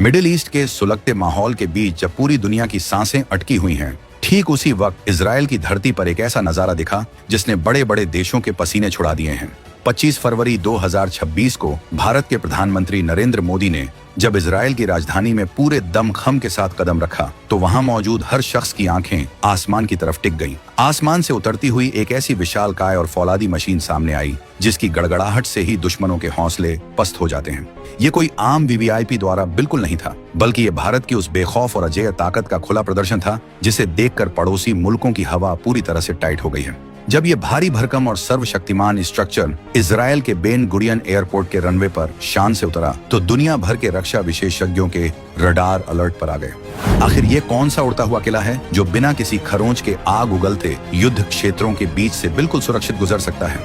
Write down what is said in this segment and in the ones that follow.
Middle east के सुलगते माहौल के बीच जब पूरी दुनिया की सांसें अटकी हुई हैं, ठीक उसी वक्त इजराइल की धरती पर एक ऐसा नजारा दिखा जिसने बड़े बड़े देशों के पसीने छुड़ा दिए हैं। 25 फरवरी 2026 को भारत के प्रधानमंत्री नरेंद्र मोदी ने जब इजराइल की राजधानी में पूरे दमखम के साथ कदम रखा तो वहां मौजूद हर शख्स की आंखें आसमान की तरफ टिक गईं। आसमान से उतरती हुई एक ऐसी विशालकाय और फौलादी मशीन सामने आई जिसकी गड़गड़ाहट से ही दुश्मनों के हौसले पस्त हो जाते हैं। ये कोई आम वीवीआईपी द्वारा बिल्कुल नहीं था, बल्कि ये भारत की उस बेखौफ और अजेय ताकत का खुला प्रदर्शन था जिसे देखकर पड़ोसी मुल्कों की हवा पूरी तरह से टाइट हो गई है। जब ये भारी भरकम और सर्वशक्तिमान स्ट्रक्चर इजराइल के बेन गुरियन एयरपोर्ट के रनवे पर शान से उतरा तो दुनिया भर के रक्षा विशेषज्ञों के रडार अलर्ट पर आ गए। आखिर ये कौन सा उड़ता हुआ किला है जो बिना किसी खरोंच के आग उगलते युद्ध क्षेत्रों के बीच से बिल्कुल सुरक्षित गुजर सकता है?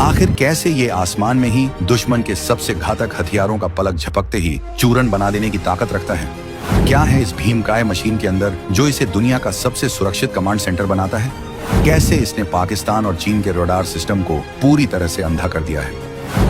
आखिर कैसे ये आसमान में ही दुश्मन के सबसे घातक हथियारों का पलक झपकते ही चूरन बना देने की ताकत रखता है? क्या है इस भीमकाय मशीन के अंदर जो इसे दुनिया का सबसे सुरक्षित कमांड सेंटर बनाता है? कैसे इसने पाकिस्तान और चीन के रडार सिस्टम को पूरी तरह से अंधा कर दिया है?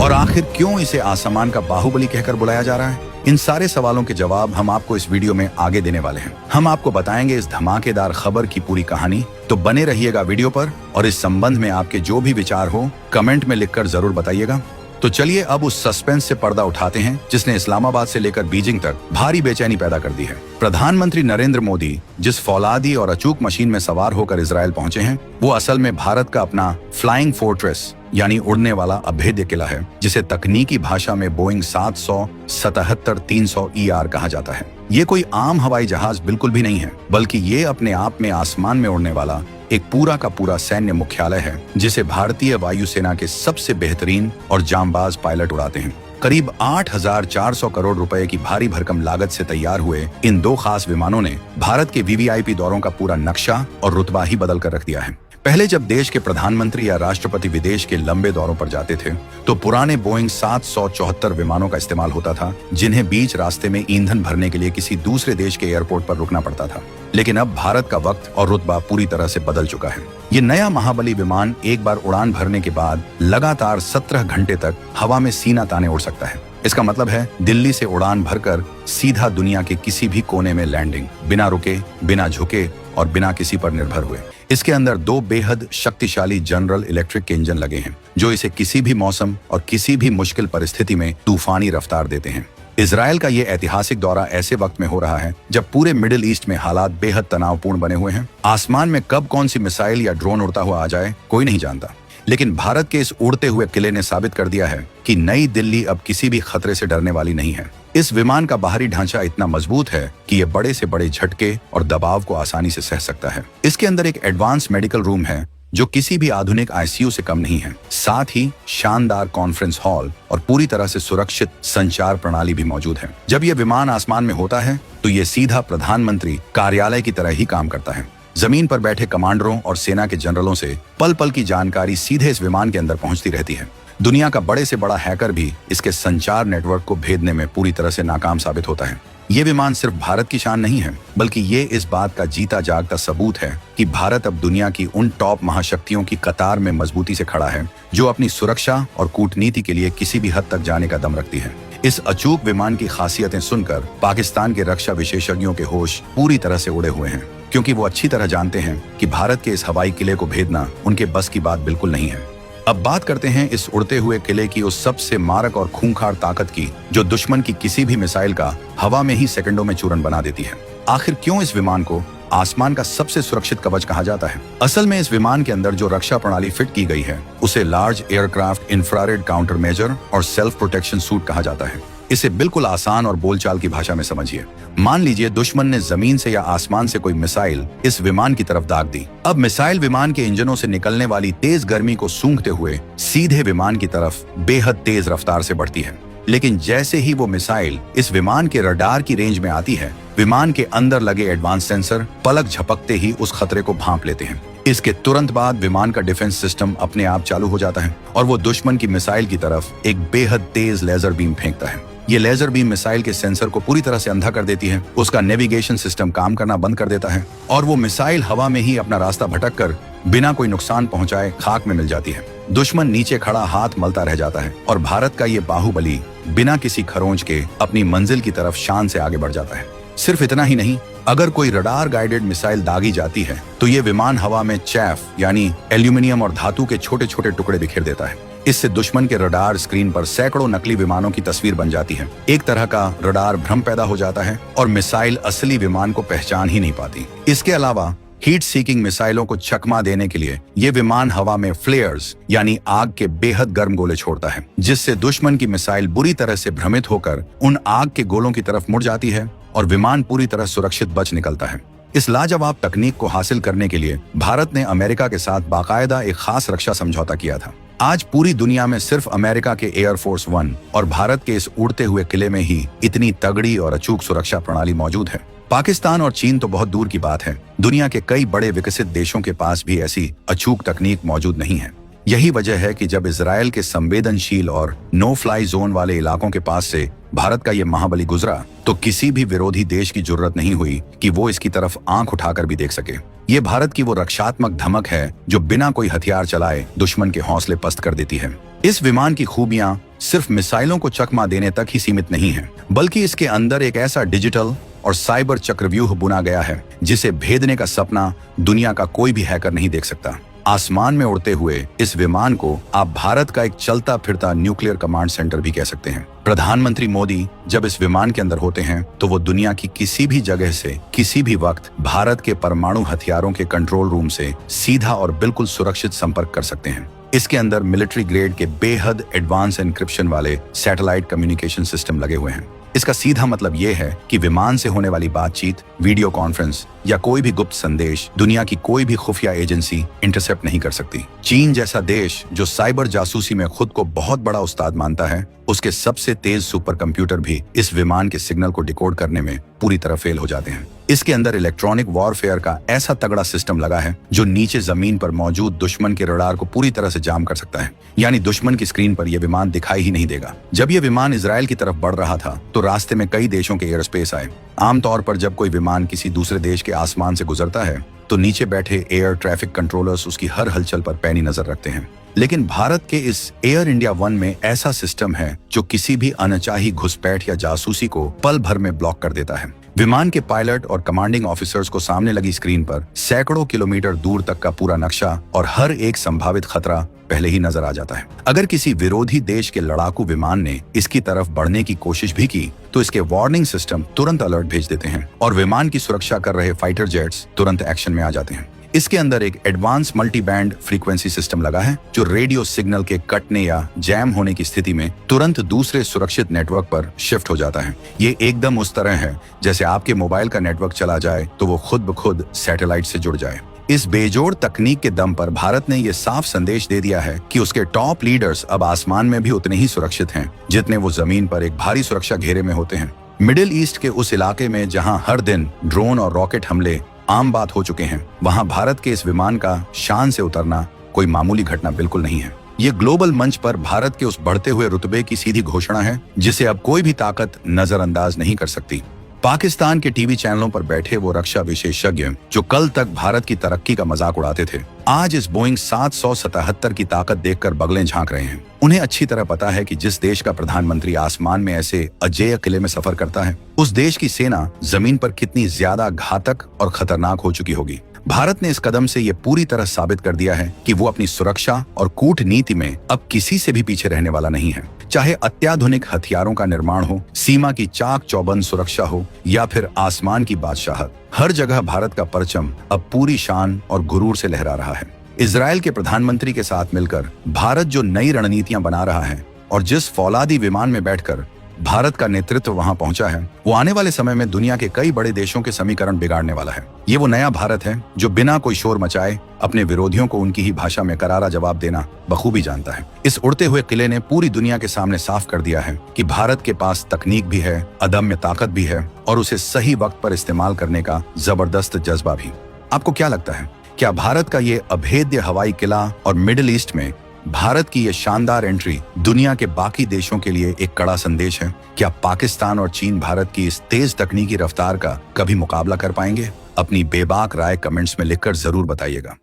और आखिर क्यों इसे आसमान का बाहुबली कहकर बुलाया जा रहा है? इन सारे सवालों के जवाब हम आपको इस वीडियो में आगे देने वाले हैं। हम आपको बताएंगे इस धमाकेदार खबर की पूरी कहानी, तो बने रहिएगा वीडियो पर और इस संबंध में आपके जो भी विचार हो कमेंट में लिखकर जरूर बताइएगा। तो चलिए अब उस सस्पेंस से पर्दा उठाते हैं जिसने इस्लामाबाद से लेकर बीजिंग तक भारी बेचैनी पैदा कर दी है। प्रधानमंत्री नरेंद्र मोदी जिस फौलादी और अचूक मशीन में सवार होकर इजराइल पहुंचे हैं, वो असल में भारत का अपना फ्लाइंग फोर्ट्रेस यानी उड़ने वाला अभेद्य किला है, जिसे तकनीकी भाषा में बोइंग 777-300 ER कहा जाता है। ये कोई आम हवाई जहाज बिल्कुल भी नहीं है, बल्कि ये अपने आप में आसमान में उड़ने वाला एक पूरा का पूरा सैन्य मुख्यालय है जिसे भारतीय वायुसेना के सबसे बेहतरीन और जांबाज पायलट उड़ाते हैं। करीब 8,400 करोड़ रुपए की भारी भरकम लागत से तैयार हुए इन दो खास विमानों ने भारत के वीवीआईपी दौरों का पूरा नक्शा और रुतबा ही बदल कर रख दिया है। पहले जब देश के प्रधानमंत्री या राष्ट्रपति विदेश के लंबे दौरों पर जाते थे तो पुराने बोइंग 774 विमानों का इस्तेमाल होता था, जिन्हें बीच रास्ते में ईंधन भरने के लिए किसी दूसरे देश के एयरपोर्ट पर रुकना पड़ता था। लेकिन अब भारत का वक्त और रुतबा पूरी तरह से बदल चुका है। ये नया महाबली विमान एक बार उड़ान भरने के बाद लगातार 17 घंटे तक हवा में सीना ताने उड़ सकता है। इसका मतलब है दिल्ली से उड़ान भरकर सीधा दुनिया के किसी भी कोने में लैंडिंग, बिना रुके, बिना झुके और बिना किसी पर निर्भर हुए। इसके अंदर दो बेहद शक्तिशाली जनरल इलेक्ट्रिक के इंजन लगे हैं जो इसे किसी भी मौसम और किसी भी मुश्किल परिस्थिति में तूफानी रफ्तार देते हैं। इजराइल का ये ऐतिहासिक दौरा ऐसे वक्त में हो रहा है जब पूरे मिडिल ईस्ट में हालात बेहद तनावपूर्ण बने हुए हैं। आसमान में कब कौन सी मिसाइल या ड्रोन उड़ता हुआ आ जाए कोई नहीं जानता, लेकिन भारत के इस उड़ते हुए किले ने साबित कर दिया है कि नई दिल्ली अब किसी भी खतरे से डरने वाली नहीं है। इस विमान का बाहरी ढांचा इतना मजबूत है कि ये बड़े से बड़े झटके और दबाव को आसानी से सह सकता है। इसके अंदर एक एडवांस मेडिकल रूम है जो किसी भी आधुनिक आईसीयू से कम नहीं है। साथ ही शानदार कॉन्फ्रेंस हॉल और पूरी तरह से सुरक्षित संचार प्रणाली भी मौजूद है। जब यह विमान आसमान में होता है तो ये सीधा प्रधानमंत्री कार्यालय की तरह ही काम करता है। जमीन पर बैठे कमांडरों और सेना के जनरलों से पल पल की जानकारी सीधे इस विमान के अंदर पहुंचती रहती है। दुनिया का बड़े से बड़ा हैकर भी इसके संचार नेटवर्क को भेदने में पूरी तरह से नाकाम साबित होता है। ये विमान सिर्फ भारत की शान नहीं है, बल्कि ये इस बात का जीता जागता सबूत है कि भारत अब दुनिया की उन टॉप महाशक्तियों की कतार में मजबूती से खड़ा है जो अपनी सुरक्षा और कूटनीति के लिए किसी भी हद तक जाने का दम रखती है। इस अचूक विमान की खासियतें सुनकर पाकिस्तान के रक्षा विशेषज्ञों के होश पूरी तरह से उड़े हुए हैं, क्योंकि वो अच्छी तरह जानते हैं कि भारत के इस हवाई किले को भेदना उनके बस की बात बिल्कुल नहीं है। अब बात करते हैं इस उड़ते हुए किले की उस सबसे मारक और खूंखार ताकत की जो दुश्मन की किसी भी मिसाइल का हवा में ही सेकंडों में चूरन बना देती है। आखिर क्यों इस विमान को आसमान का सबसे सुरक्षित कवच कहा जाता है? असल में इस विमान के अंदर जो रक्षा प्रणाली फिट की गई है उसे large aircraft infrared counter measure और सेल्फ प्रोटेक्शन सूट कहा जाता है। इसे बिल्कुल आसान और बोलचाल की भाषा में समझिए। मान लीजिए दुश्मन ने जमीन से या आसमान से कोई मिसाइल इस विमान की तरफ दाग दी। अब मिसाइल विमान के इंजनों से निकलने वाली तेज गर्मी को सूंघते हुए सीधे विमान की तरफ बेहद तेज रफ्तार से बढ़ती है। लेकिन जैसे ही वो मिसाइल इस विमान के रडार की रेंज में आती है, विमान के अंदर लगे एडवांस सेंसर पलक झपकते ही उस खतरे को भांप लेते हैं। इसके तुरंत बाद विमान का डिफेंस सिस्टम अपने आप चालू हो जाता है और वो दुश्मन की मिसाइल की तरफ एक बेहद तेज लेजर बीम फेंकता है। ये लेजर बीम मिसाइल के सेंसर को पूरी तरह से अंधा कर देती है, उसका नेविगेशन सिस्टम काम करना बंद कर देता है और वो मिसाइल हवा में ही अपना रास्ता भटक कर बिना कोई नुकसान पहुंचाए खाक में मिल जाती है। दुश्मन नीचे खड़ा हाथ मलता रह जाता है और भारत का ये बाहुबली बिना किसी खरोंच के अपनी मंजिल की तरफ शान से आगे बढ़ जाता है। सिर्फ इतना ही नहीं, अगर कोई रडार गाइडेड मिसाइल दागी जाती है तो ये विमान हवा में चैफ यानी एल्यूमिनियम और धातु के छोटे छोटे टुकड़े बिखेर देता है। इससे दुश्मन के रडार स्क्रीन पर सैकड़ों नकली विमानों की तस्वीर बन जाती है। एक तरह का रडार भ्रम पैदा हो जाता है और मिसाइल असली विमान को पहचान ही नहीं पाती। इसके अलावा हीट सीकिंग मिसाइलों को चकमा देने के लिए ये विमान हवा में फ्लेयर्स यानी आग के बेहद गर्म गोले छोड़ता है, जिससे दुश्मन की मिसाइल बुरी तरह से भ्रमित होकर उन आग के गोलों की तरफ मुड़ जाती है और विमान पूरी तरह सुरक्षित बच निकलता है। इस लाजवाब तकनीक को हासिल करने के लिए भारत ने अमेरिका के साथ बाकायदा एक खास रक्षा समझौता किया था। आज पूरी दुनिया में सिर्फ अमेरिका के एयरफोर्स 1 और भारत के इस उड़ते हुए किले में ही इतनी तगड़ी और अचूक सुरक्षा प्रणाली मौजूद है। पाकिस्तान और चीन तो बहुत दूर की बात है, दुनिया के कई बड़े विकसित देशों के पास भी ऐसी अचूक तकनीक मौजूद नहीं है। यही वजह है कि जब इजराइल के संवेदनशील और नो फ्लाई जोन वाले इलाकों के पास से भारत का ये महाबली गुजरा तो किसी भी विरोधी देश की जरूरत नहीं हुई कि वो इसकी तरफ आंख उठाकर भी देख सके। ये भारत की वो रक्षात्मक धमक है जो बिना कोई हथियार चलाए दुश्मन के हौसले पस्त कर देती है। इस विमान की खूबियां सिर्फ मिसाइलों को चकमा देने तक ही सीमित नहीं है, बल्कि इसके अंदर एक ऐसा डिजिटल और साइबर चक्रव्यूह बुना गया है जिसे भेदने का सपना दुनिया का कोई भी हैकर नहीं देख सकता। आसमान में उड़ते हुए इस विमान को आप भारत का एक चलता फिरता न्यूक्लियर कमांड सेंटर भी कह सकते हैं। प्रधानमंत्री मोदी जब इस विमान के अंदर होते हैं तो वो दुनिया की किसी भी जगह से किसी भी वक्त भारत के परमाणु हथियारों के कंट्रोल रूम से सीधा और बिल्कुल सुरक्षित संपर्क कर सकते हैं। इसके अंदर मिलिट्री ग्रेड के बेहद एडवांस एन्क्रिप्शन वाले सैटेलाइट कम्युनिकेशन सिस्टम लगे हुए हैं। इसका सीधा मतलब ये है कि विमान से होने वाली बातचीत, वीडियो कॉन्फ्रेंस या कोई भी गुप्त संदेश दुनिया की कोई भी खुफिया एजेंसी इंटरसेप्ट नहीं कर सकती। चीन जैसा देश जो साइबर जासूसी में खुद को बहुत बड़ा उस्ताद मानता है, उसके सबसे तेज सुपर कंप्यूटर भी इस विमान के सिग्नल को डिकोड करने में पूरी तरह फेल हो जाते हैं। इसके अंदर इलेक्ट्रॉनिक वॉरफेयर का ऐसा तगड़ा सिस्टम लगा है जो नीचे जमीन पर मौजूद दुश्मन के रडार को पूरी तरह से जाम कर सकता है, यानी दुश्मन की स्क्रीन पर यह विमान दिखाई ही नहीं देगा। जब यह विमान इजराइल की तरफ बढ़ रहा था तो रास्ते में कई देशों के एयर स्पेस आए। आमतौर पर जब कोई विमान किसी दूसरे देश के आसमान से गुजरता है तो नीचे बैठे एयर ट्रैफिक कंट्रोलर्स उसकी हर हलचल पर पैनी नजर रखते हैं, लेकिन भारत के इस एयर इंडिया 1 में ऐसा सिस्टम है जो किसी भी अनचाही घुसपैठ या जासूसी को पल भर में ब्लॉक कर देता है। विमान के पायलट और कमांडिंग ऑफिसर्स को सामने लगी स्क्रीन पर सैकड़ों किलोमीटर दूर तक का पूरा नक्शा और हर एक संभावित खतरा पहले ही नजर आ जाता है। अगर किसी विरोधी देश के लड़ाकू विमान ने इसकी तरफ बढ़ने की कोशिश भी की तो इसके वार्निंग सिस्टम तुरंत अलर्ट भेज देते हैं और विमान की सुरक्षा कर रहे फाइटर जेट्स तुरंत एक्शन में आ जाते हैं। इसके अंदर एक advance multi band frequency system लगा है जो रेडियो सिग्नल के कटने या जैम होने की स्थिति में तुरंत दूसरे सुरक्षित नेटवर्क पर शिफ्ट हो जाता है। ये एकदम उस तरह है जैसे आपके मोबाइल का नेटवर्क चला जाए तो वो खुद ब खुद सैटेलाइट से जुड़ जाए। इस बेजोड़ तकनीक के दम पर भारत ने ये साफ संदेश दे दिया है कि उसके टॉप लीडर्स अब आसमान में भी उतने ही सुरक्षित हैं जितने वो जमीन पर एक भारी सुरक्षा घेरे में होते हैं। मिडिल ईस्ट के उस इलाके में जहां हर दिन ड्रोन और रॉकेट हमले आम बात हो चुके हैं, वहां भारत के इस विमान का शान से उतरना कोई मामूली घटना बिल्कुल नहीं है। ये ग्लोबल मंच पर भारत के उस बढ़ते हुए रुतबे की सीधी घोषणा है जिसे अब कोई भी ताकत नजरअंदाज नहीं कर सकती। पाकिस्तान के टीवी चैनलों पर बैठे वो रक्षा विशेषज्ञ जो कल तक भारत की तरक्की का मजाक उड़ाते थे, आज इस बोइंग 777 की ताकत देखकर बगलें झांक रहे हैं। उन्हें अच्छी तरह पता है कि जिस देश का प्रधानमंत्री आसमान में ऐसे अजेय किले में सफर करता है, उस देश की सेना जमीन पर कितनी ज्यादा घातक और खतरनाक हो चुकी होगी। भारत ने इस कदम से ये पूरी तरह साबित कर दिया है कि वो अपनी सुरक्षा और कूटनीति में अब किसी से भी पीछे रहने वाला नहीं है। चाहे अत्याधुनिक हथियारों का निर्माण हो, सीमा की चाक चौबंद सुरक्षा हो या फिर आसमान की बादशाहत, हर जगह भारत का परचम अब पूरी शान और गुरूर से लहरा रहा है। इजराइल के प्रधानमंत्री के साथ मिलकर भारत जो नई रणनीतियां बना रहा है और जिस फौलादी विमान में बैठकर भारत का नेतृत्व वहां पहुंचा है, वो आने वाले समय में दुनिया के कई बड़े देशों के समीकरण बिगाड़ने वाला है। ये वो नया भारत है जो बिना कोई शोर मचाए अपने विरोधियों को उनकी ही भाषा में करारा जवाब देना बखूबी जानता है। इस उड़ते हुए किले ने पूरी दुनिया के सामने साफ कर दिया है कि भारत के पास तकनीक भी है, अदम्य ताकत भी है और उसे सही वक्त पर इस्तेमाल करने का जबरदस्त जज्बा भी। आपको क्या लगता है, क्या भारत का ये अभेद्य हवाई किला और मिडिल ईस्ट में भारत की ये शानदार एंट्री दुनिया के बाकी देशों के लिए एक कड़ा संदेश है? क्या पाकिस्तान और चीन भारत की इस तेज तकनीकी रफ्तार का कभी मुकाबला कर पाएंगे? अपनी बेबाक राय कमेंट्स में लिखकर जरूर बताइएगा।